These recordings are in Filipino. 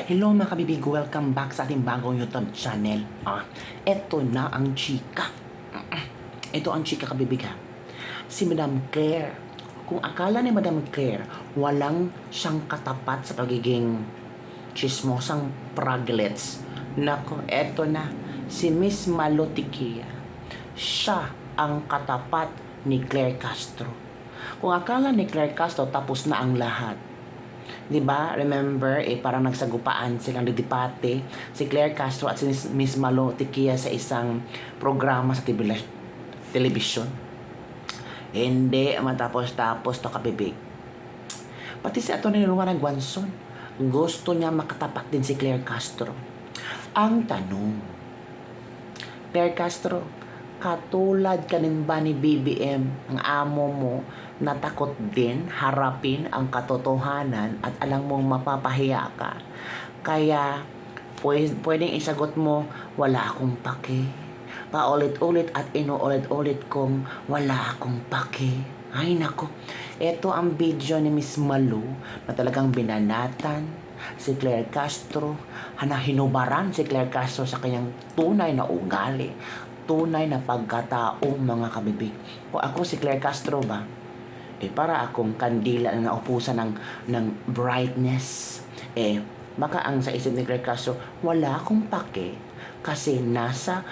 Hello mga kabibig, welcome back sa ating bagong YouTube channel. Ito na ang chika. Ito ang chika kabibig ha. Si Madam Claire. Kung akala ni Madam Claire, walang siyang katapat sa pagiging chismosang praglets. Nako, eto na. Si Miss Malotikia. Siya ang katapat ni Claire Castro. Kung akala ni Claire Castro tapos na ang lahat, diba? Remember, parang nagsagupaan silang didipate si Claire Castro at si Miss Malotikia sa isang programa sa television. Hindi matapos-tapos to kabibig. Pati si Atty. Luana Guanzon, gusto niya makatapat din si Claire Castro. Ang tanong, Claire Castro, katulad kanin ba ni BBM, ang amo mo, natakot din harapin ang katotohanan at alam mong mapapahiya ka. Kaya pwedeng isagot mo, wala akong pake. Paulit-ulit at inuulit-ulit kong wala akong pake. Ay nako, ito ang video ni Miss Malu na talagang binanatan si Claire Castro, hinubaran si Claire Castro sa kanyang tunay na ugali, tunay na pagkataong mga kabibig. Kung ako si Claire Castro ba, para akong kandila na naupusan ng brightness. Baka ang sa isip ni Claire Castro, wala akong pake kasi nasa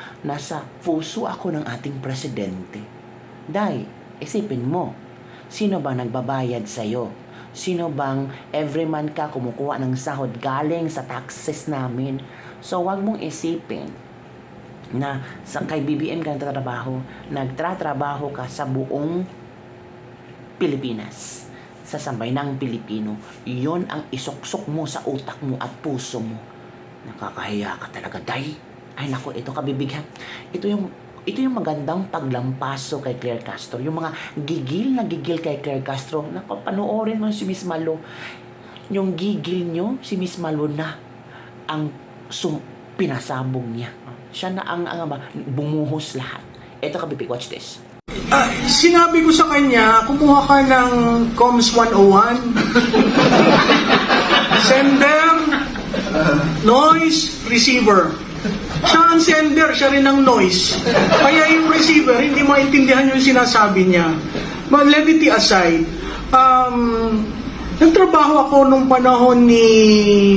puso ako ng ating presidente. Dahil, isipin mo, sino bang nagbabayad sa'yo? Sino bang every month ka kumukuha ng sahod galing sa taxes namin? So, wag mong isipin na kay BBM ka nagtatrabaho ka sa buong Pilipinas, sa sambayanang Pilipino. Yon ang isuksok mo sa utak mo at puso mo. Nakakahiya ka talaga, day. Ay nako, ito kabibig ha. Ito yung magandang paglampaso kay Claire Castro. Yung mga gigil na gigil kay Claire Castro. Napapanoorin mo si Miss Malu. Yung gigil nyo, si Miss Malu na ang pinasabog niya. Siya na ang bumuhos lahat. Ito kabibig, watch this. Sinabi ko sa kanya, kumuha ka ng Coms 101, sender, noise, receiver. Siya ang sender, siya rin ang noise. Kaya yung receiver, hindi maintindihan yung sinasabi niya. But levity aside, nagtrabaho ako nung panahon ni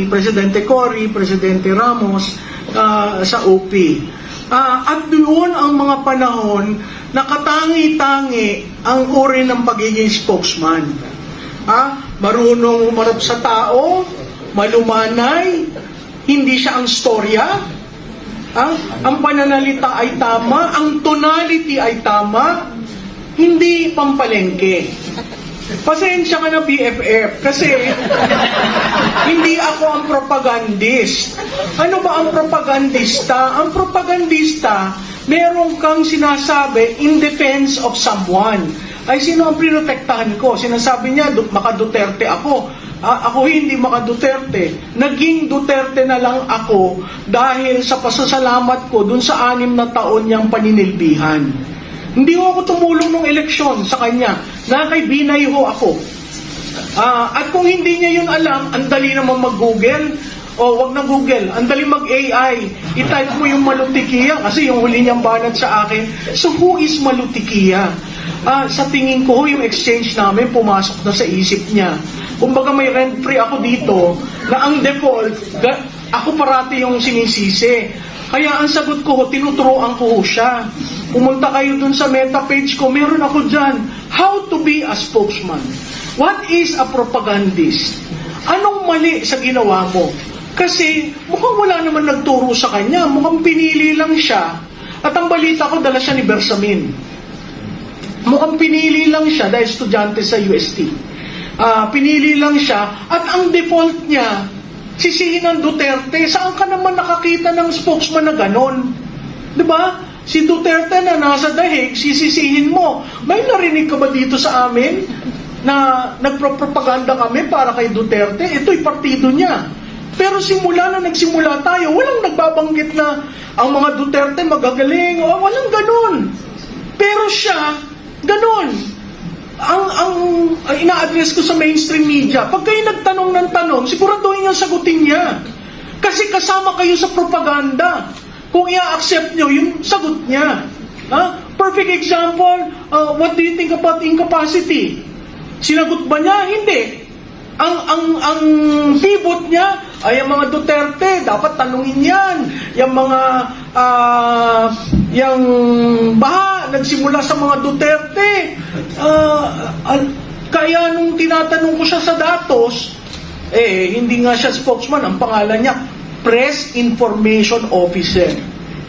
Presidente Cory, Presidente Ramos, sa OP. At doon ang mga panahon nakatangi-tangi ang uri ng pagiging spokesman. Marunong umarap sa tao, malumanay, hindi siya ang storya. Ang pananalita ay tama, ang tonality ay tama, hindi pampalengke. Pasensya ka na BFF kasi hindi ako ang propagandist. Ano ba ang propagandista? Ang propagandista, meron kang sinasabi in defense of someone. Ay sino ang prinotektahan ko? Sinasabi niya, maka-Duterte ako. Ako hindi maka-Duterte. Naging Duterte na lang ako dahil sa pasasalamat ko dun sa 6 na taon niyang paninilbihan. Hindi ho ako tumulong ng eleksyon sa kanya. Nakay-binay ho ako. At kung hindi niya yun alam, ang dali naman mag-Google. Wag na Google. Ang dali mag-AI. I-type mo yung Malotikia kasi yung huli niyang banat sa akin. So who is Malotikia? Sa tingin ko, yung exchange namin pumasok na sa isip niya. Kumbaga may rent-free ako dito na ang default, ako parati yung sinisisi. Kaya ang sagot ko, tinuturoan ko siya. Pumunta kayo dun sa meta page ko, meron ako dyan. How to be a spokesman. What is a propagandist? Anong mali sa ginawa mo? Kasi mukhang wala naman nagturo sa kanya. Mukhang pinili lang siya. At ang balita ko, dala siya ni Bersamin. Mukhang pinili lang siya dahil estudyante sa UST. Pinili lang siya. At ang default niya, sisihin ng Duterte. Saan ka naman nakakita ng spokesman na ganon? Diba? Si Duterte na nasa dahig, sisisihin mo. May narinig ka ba dito sa amin na nagpropaganda kami para kay Duterte? Ito'y partido niya. Pero simula na nagsimula tayo, walang nagbabanggit na ang mga Duterte magagaling. Walang ganon. Pero siya, ganon. Ang ina-address ko sa mainstream media, pag kayo nagtanong ng tanong, siguraduhin niyang sagutin niya. Kasi kasama kayo sa propaganda. Kung i-accept nyo, yung sagot niya. Perfect example, what do you think about incapacity? Sinagot ba niya? Hindi. Ang pivot niya ay ang mga Duterte, dapat tanungin yan. Yung mga yung baha nagsimula sa mga Duterte. Kaya nung tinatanong ko siya sa datos, hindi nga siya spokesman, ang pangalan niya Press Information Officer.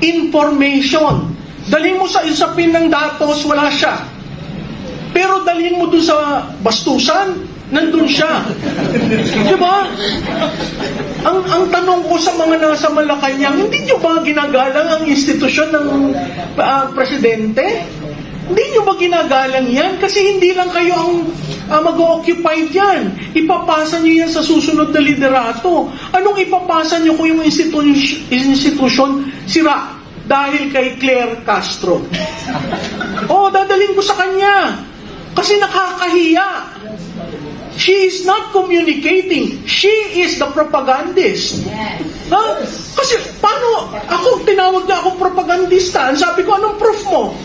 Information. Dalhin mo sa isapin ng datos, wala siya. Pero dalhin mo dun sa bastusan, nandun siya. Diba? Ang tanong ko sa mga nasa Malacanang, hindi nyo ba ginagalang ang institusyon ng presidente? Hindi nyo ba ginagalang yan? Kasi hindi lang kayo ang mag-occupy dyan. Ipapasa nyo yan sa susunod na liderato. Anong ipapasa nyo kung yung institusyon sira dahil kay Claire Castro? Dadalhin ko sa kanya. Kasi nakakahiya. She is not communicating. She is the propagandist. Kasi paano? Tinawag na akong propagandista. Sabi ko, anong proof mo?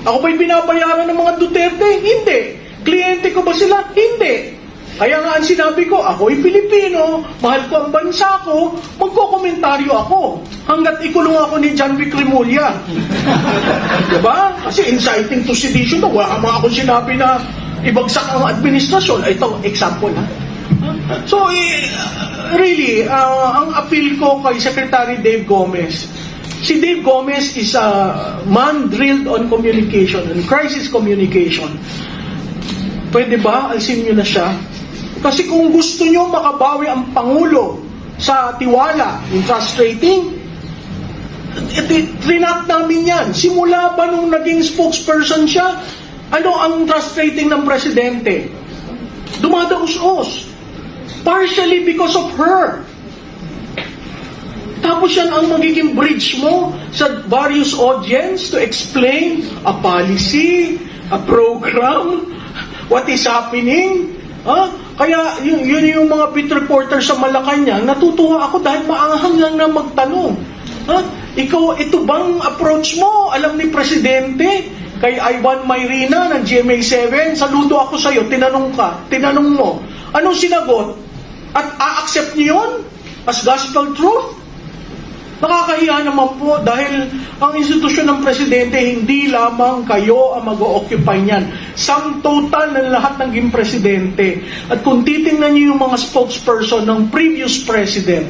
Ako ba'y binabayaran ng mga Duterte? Hindi. Kliyente ko ba sila? Hindi. Kaya nga ang sinabi ko, ako'y Pilipino, mahal ko ang bansa ko, magkokomentaryo ako. Hanggat ikulong ako ni John Vic Remulla. Diba? Kasi inciting to sedition, wala mga akong sinabi na ibagsak ang administrasyon. Ito, example ha. So, really, ang appeal ko kay Secretary Dave Gomez, si Dave Gomez is a man drilled on communication and crisis communication. Pwede ba? Alisin nyo na siya. Kasi kung gusto nyo makabawi ang Pangulo sa tiwala, yung trust rating, trinap namin yan. Simula ba nung naging spokesperson siya, ano ang trust rating ng presidente? Dumadaos-os. Partially because of her. Tapos yan ang magiging bridge mo sa various audience to explain a policy, a program, what is happening. Kaya yun yung mga beat reporter sa Malacanang, natutuwa ako dahil maanghang lang na magtanong. Ikaw, ito bang approach mo? Alam ni Presidente, kay Ivan Mayrina ng GMA7, saludo ako sa'yo, tinanong mo. Anong sinagot? At a-accept niyo yun as gospel truth? Nakakahiya naman po dahil ang institusyon ng presidente, hindi lamang kayo ang mag-o-occupy niyan. Sum total ng lahat ng naging presidente. At kung titingnan niyo yung mga spokesperson ng previous president,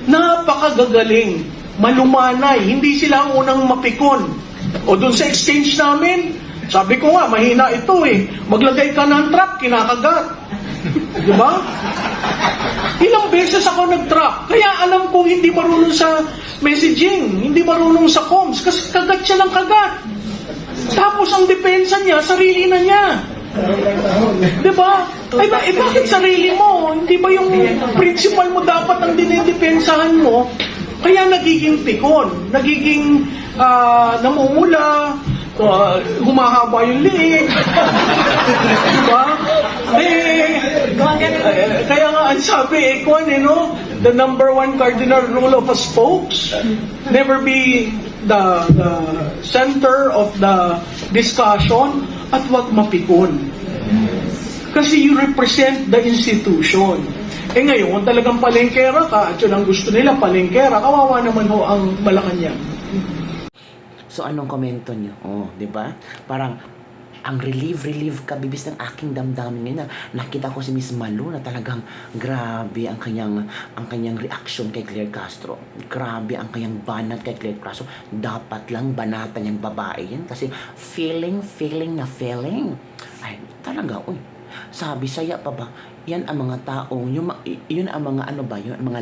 napakagagaling, malumanay, hindi sila ang unang mapikon. O dun sa exchange namin, sabi ko nga, mahina ito eh. Maglagay ka ng trap, kinakagat. Diba? Ilang beses ako nag-trap. Kaya alam kong hindi marunong sa messaging, hindi marunong sa comms, kasi kagat siya ng kagat. Tapos ang depensa niya, sarili na niya. Diba? Bakit sarili mo? Hindi ba yung principal mo dapat ang dinidepensahan mo? Kaya nagiging pikon, nagiging namumula, humahaba yung liig. Diba? Kaya nga ang sabi, the number one cardinal rule of a spokes, never be the center of the discussion at wag mapikon. Kasi you represent the institution. Ngayon, kung talagang palengkera ka, at yun ang gusto nila, palengkera, kawawa naman ho ang Malacanang. So, anong komento nyo? Di ba? Parang, ang relieve ka, bibis ng aking damdamin ngayon na nakita ko si Miss Malu na talagang grabe ang kanyang reaction kay Claire Castro. Grabe ang kanyang banat kay Claire Castro. Dapat lang banatan niyang babae yan kasi feeling na feeling. Ay, talaga, sabi saya pa ba? Yan ang mga taong, yun ang mga yun ang mga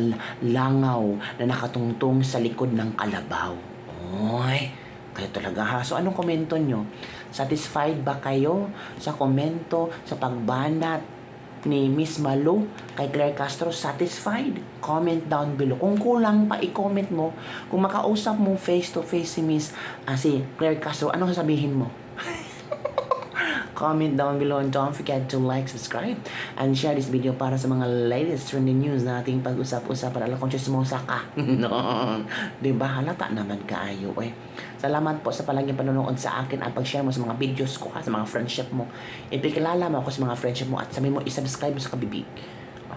langaw na nakatungtong sa likod ng kalabaw. Kaya talaga ha. So, anong komento nyo? Satisfied ba kayo sa komento, sa pagbanat ni Miss Malu kay Claire Castro? Satisfied? Comment down below. Kung kulang pa, i-comment mo. Kung makausap mo face to face si Claire Castro, anong sasabihin mo? comment down below and don't forget to like, subscribe, and share this video para sa mga latest trending news na ating pag-usap-usap para alam kung chismosa ka. No. Diba? Halata naman kaayo eh. Salamat po sa palaging panonood sa akin at pag-share mo sa mga videos ko ha, sa mga friendship mo. Ipikilala mo ako sa mga friendship mo at sabi mo isubscribe mo sa kabibig.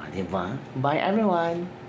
Diba? Bye everyone!